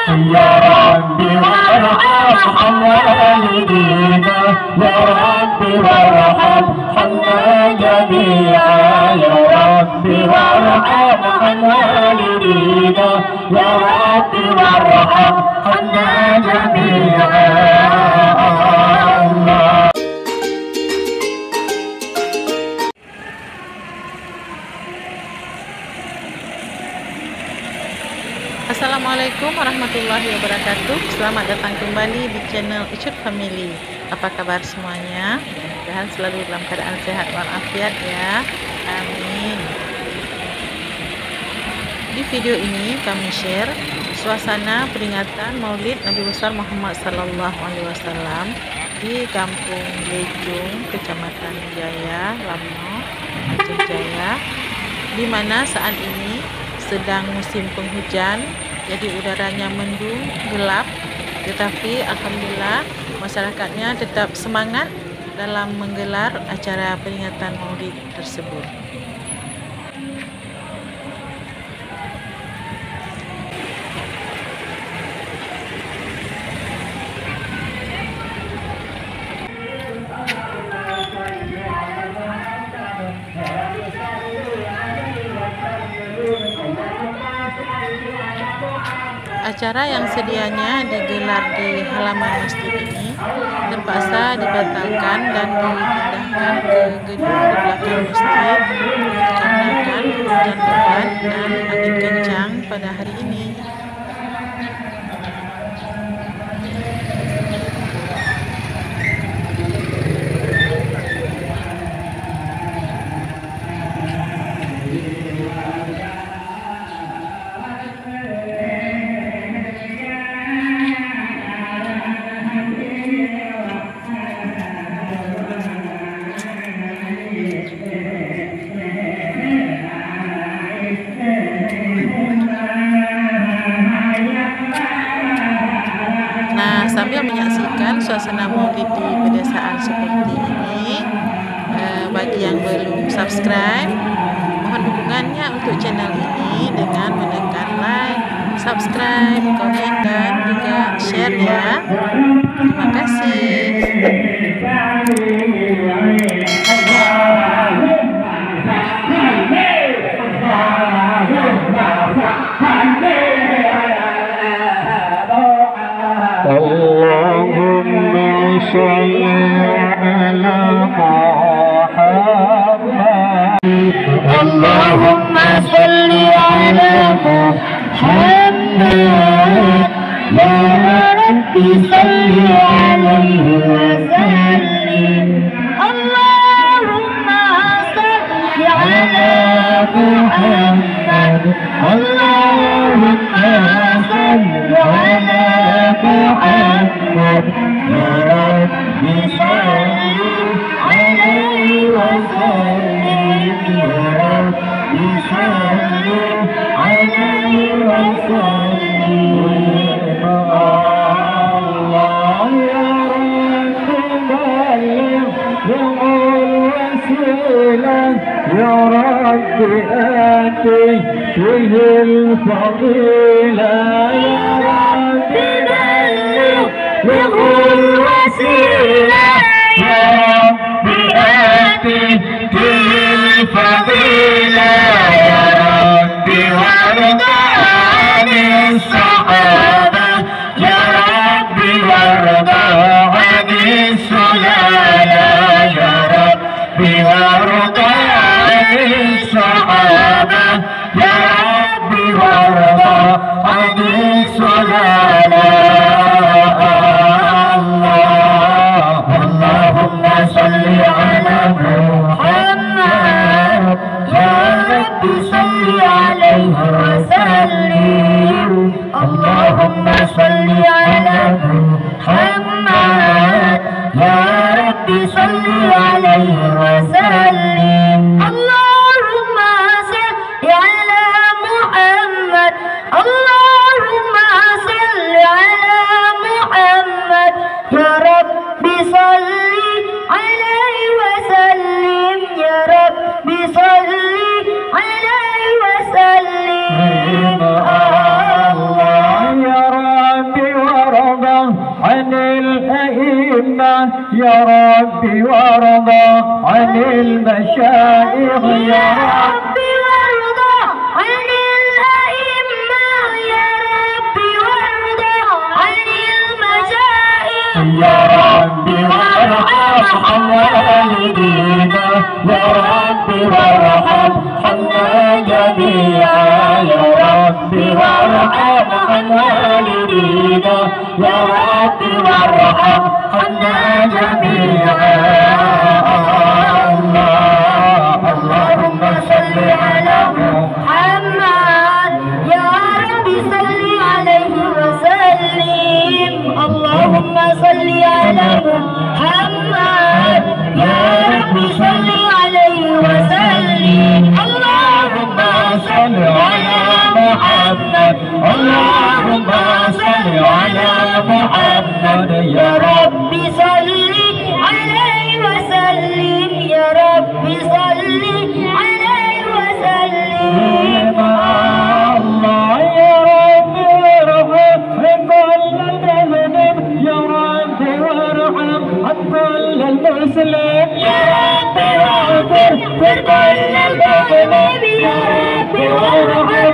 يا ربي وارحم والدينا، يا ربي وارحمنا جميعا، يا ربي وارحم والدينا، يا ربي وارحمنا جميعا. Assalamualaikum warahmatullahi wabarakatuh. Selamat datang kembali di channel Icut Family. Apa kabar semuanya? Mudah-mudahan selalu dalam keadaan sehat walafiat ya. Amin. Di video ini kami share suasana peringatan Maulid Nabi besar Muhammad Sallallahu Alaihi Wasallam di Kampung Lejung, Kecamatan Jaya, Lamno, Aceh Jaya, di mana saat ini sedang musim penghujan, jadi udaranya mendung, gelap, tetapi alhamdulillah masyarakatnya tetap semangat dalam menggelar acara peringatan Maulid tersebut. Acara yang sedianya digelar di halaman masjid ini terpaksa dibatalkan dan dipindahkan ke gedung di belakang masjid dikarenakan hujan lebat dan angin kencang pada hari ini. Nah, sambil menyaksikan suasana maulid di pedesaan seperti ini, bagi yang belum subscribe, mohon dukungannya untuk channel ini dengan menekan like, subscribe, komen, dan juga share ya. Terima kasih. Allahumma sholli ala Muhammad, Allahumma sholli ala Muhammad, ya Rabbi sholli alaihi wa sallim. Allahumma sholli ala Muhammad, Allahumma sholli ala Muhammad, ya Rabbi sholli alaihi wa sallim, ya Rabbi sholli alaihi wa sallim. Allah ya Rabbi balligh bil wasilah, ya Rabbi atih bihil fadilah, ya Rabbi بقول وسيلة، يا ربي آتي بالفضيلة، يا ربي وارض عن الصحابة، يا ربي وارض عن السلالة، يا ربي وارض عن الصحابة، يا ربي وارض عن السلالة. صل على محمد، يا رب صل عليه وسلم. اللهم صل على محمد، يا رب صل عليه وسلم. اللهم صل على محمد، اللهم صل على يا ربي وارضى عن المشايخ يا ربي وارضى عن الأئمة يا ربي وارضى عن المشايخ يا ربي وارحم والدينا يا ربي وارحمنا جميعا يا ربي وارحم والدينا يا ربي وارحمنا جميعا اللهم صل على محمد يا ربي صل عليه وسلم اللهم صل على محمد يا ربي صل عليه وسلم اللهم صل على محمد اللهم صل على محمد يا ربي صل عليه وسلم يا ربي صل عليه وسلم الله يا ربي وارحم كل المذنب يا ربي وارحم كل المسلم يا ربي واغفر كل المذنب يا ربي وارحم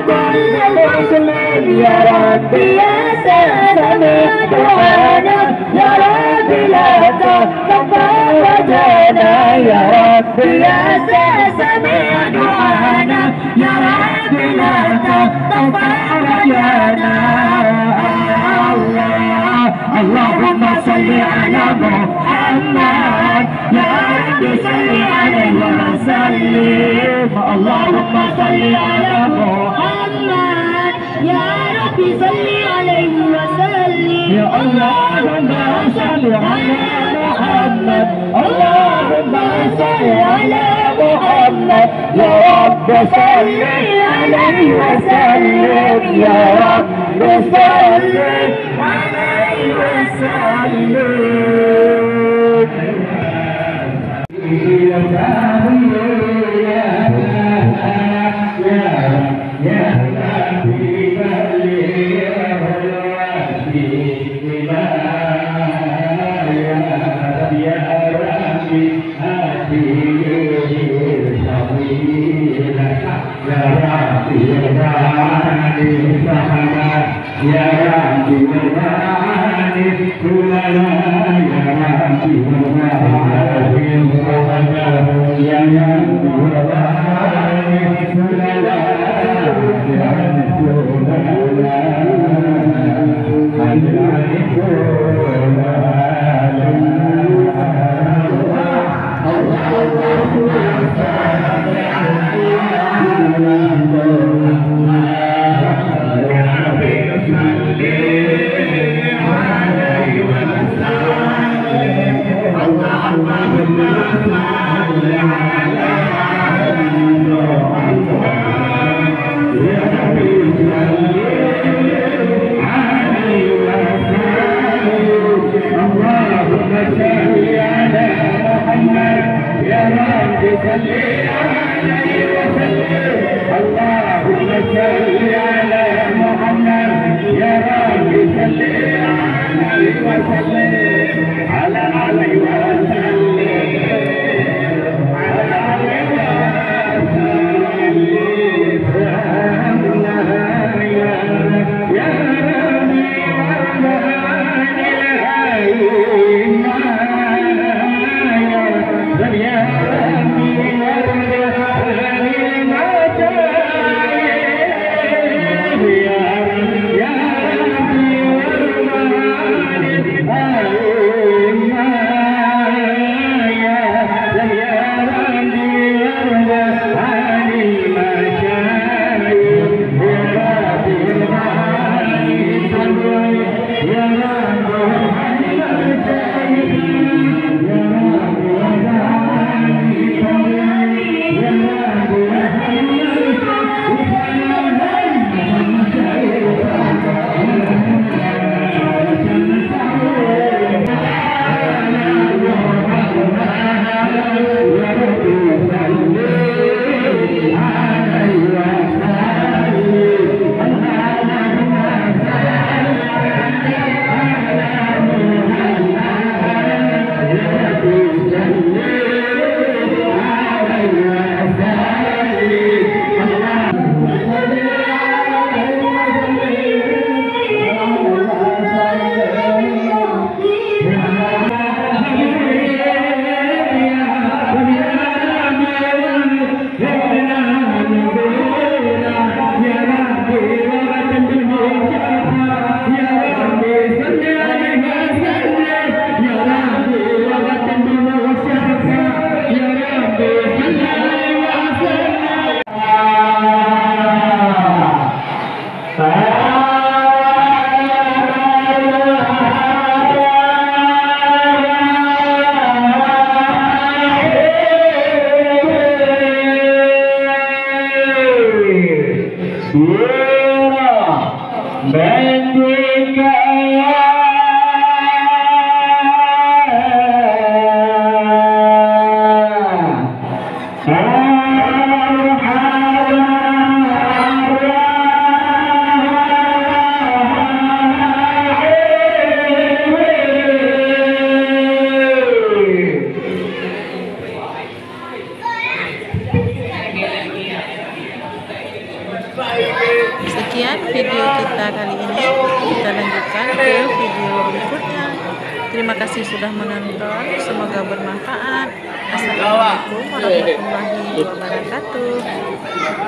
كل المسلم يا ربي يا سامع دعانا يا ربي لا تكفر وجهنا يا ربي يا سامع دعانا يا ربي لا تكفر وجهنا اللهم صل على محمد يا ربي صل عليه وسلم اللهم صل على محمد يا ربي صل عليه وسلم يا اللهم صل على محمد اللهم صل على محمد يا رب صل عليه وسلم يا رب صل عليه Sekian video kita kali ini. Kita lanjutkan ke video berikutnya. Terima kasih sudah menonton. Semoga bermanfaat. Assalamualaikum warahmatullahi wabarakatuh.